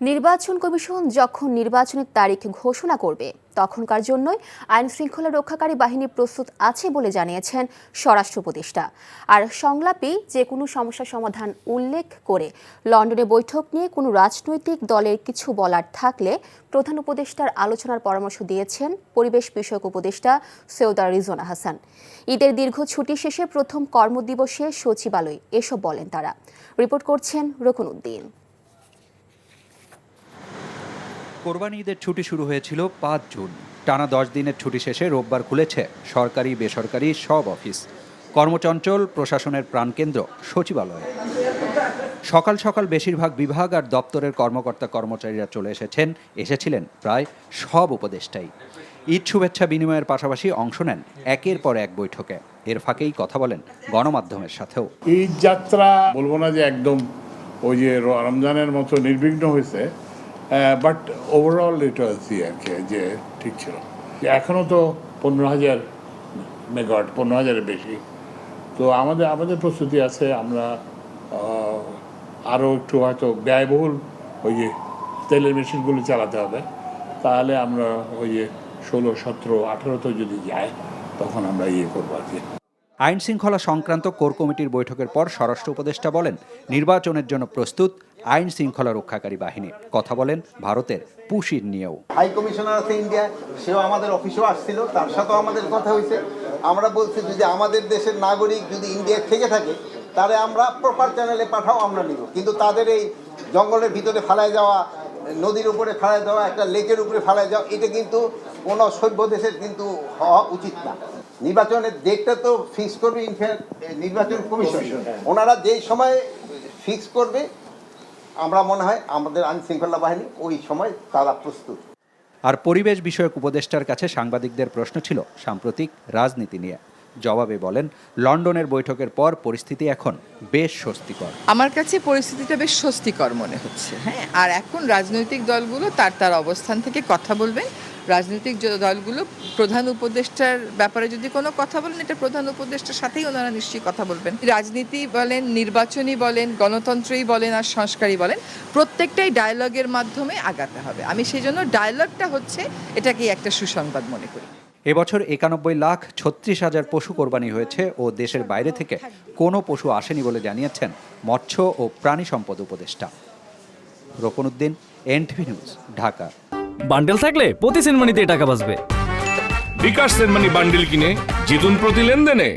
নির্বাচন কমিশন যখন নির্বাচনের তারিখ ঘোষণা করবে তখনকার জন্যই আইন শৃঙ্খলা রক্ষাকারী বাহিনী প্রস্তুত আছে বলে জানিয়েছেন স্বরাষ্ট্র উপদেষ্টা। আর সংলাপে যে কোনো সমস্যা সমাধান উল্লেখ করে লন্ডনে বৈঠক নিয়ে কোনো রাজনৈতিক দলের কিছু বলার থাকলে প্রধান উপদেষ্টার আলোচনার পরামর্শ দিয়েছেন পরিবেশ বিষয়ক উপদেষ্টা সৈয়দা রিজওয়ানা হাসান। ঈদের দীর্ঘ ছুটি শেষে প্রথম কর্মদিবসে সচিবালয়ে এসব বলেন তারা। রিপোর্ট করছেন রকুনউদ্দিন। কোরবানি ঈদের ছুটি শুরু হয়েছিল ৫ জুন। টানা ১০ দিনের ছুটি শেষে রোববার খুলেছে সরকারি বেসরকারি সব অফিস। কর্মচঞ্চল প্রশাসনের প্রাণকেন্দ্র সচিবালয়। সকাল সকাল বেশিরভাগ বিভাগ আর দপ্তরের কর্মকর্তা কর্মচারীরা চলে এসেছিলেন প্রায় সব উপদেষ্টাই। ঈদ শুভেচ্ছা বিনিময়ের পাশাপাশি অংশ নেন একের পর এক বৈঠকে। এর ফাঁকেই কথা বলেন গণমাধ্যমের সাথেও। ঈদ যাত্রা বলবো না যে একদম ওই যে রমজানের মতো নির্বিঘ্ন হয়েছে, বাট ওভারঅল এটা আর কি যে ঠিক ছিল। এখনও তো 15,000 মেগাওয়াট, 15,000-এর বেশি। তো আমাদের প্রস্তুতি আছে। আমরা আরও একটু হয়তো ব্যয়বহুল ওই যে তেলের মেশিনগুলো চালাতে হবে। তাহলে আমরা ওই যে 16, 17, 18 যদি যায় তখন আমরা করবো আর কি। আইন শৃঙ্খলা সংক্রান্ত কোর কমিটির বৈঠকের পর স্বরাষ্ট্র উপদেষ্টা বলেন, নির্বাচনের জন্য প্রস্তুত আইন শৃঙ্খলা রক্ষাকারী বাহিনী। কথা বলেন ভারতের পুশির নিয়েও। হাই কমিশনার আছে ইন্ডিয়া, সেও আমাদের অফিসেও আসছিল, তার সাথেও আমাদের কথা হয়েছে। আমরা বলছি যদি আমাদের দেশের নাগরিক যদি ইন্ডিয়া থেকে থাকে তাহলে আমরা প্রপার চ্যানেলে পাঠাও, আমরা নিব। কিন্তু তাদের এই জঙ্গলের ভিতরে ফেলায় যাওয়া, নদীর উপরে ফেলায় দেওয়া, একটা লেকের উপরে ফেলায় যাওয়া, এটা কিন্তু কোনো সভ্য দেশের কিন্তু হওয়া উচিত না। নির্বাচনের ডেটটা তো ফিক্স করবে নির্বাচন কমিশন। ওনারা যেই সময় ফিক্স করবে আমরা মনে হয় আমাদের আইন শৃঙ্খলা বাহিনী ওই সময় তারা প্রস্তুত। আর পরিবেশ বিষয়ক উপদেষ্টার কাছে সাংবাদিকদের প্রশ্ন ছিল সাম্প্রতিক রাজনীতি নিয়ে। জবাবে বলেন, লন্ডনের বৈঠকের পর পরিস্থিতি এখন বেশ স্বস্তিকর। আমার কাছে পরিস্থিতিটা বেশ স্বস্তিকর মনে হচ্ছে। হ্যাঁ, আর এখন রাজনৈতিক দলগুলো তার অবস্থান থেকে কথা বলবেন। রাজনৈতিক দলগুলো প্রধান উপদেষ্টার ব্যাপারে যদি কোনো কথা বলেন, এটা প্রধান উপদেষ্টার সাথেই ওনারা নিশ্চয়ই কথা বলবেন। রাজনীতি বলেন, নির্বাচনী বলেন, গণতন্ত্রই বলেন আর সংস্কারই বলেন, প্রত্যেকটাই ডায়ালগের মাধ্যমে আগাতে হবে। আমি সেই জন্য ডায়ালগটা হচ্ছে এটাকেই একটা সুসংবাদ মনে করি। এবছর 91,36,000 পশু কোরবানি হয়েছে ও দেশের বাইরে থেকে কোনো পশু আসেনি বলে জানিয়েছেন মৎস্য ও প্রাণী সম্পদ উপদেষ্টা। রকুনউদ্দিন, এনটিভি নিউজ, ঢাকা। বান্ডেল থাকলে প্রতি সেনমানিতে টাকা বাঁচবে। বিকাশ সেনমানি বান্ডেল কিনে জিতুন প্রতি লেনদেনে।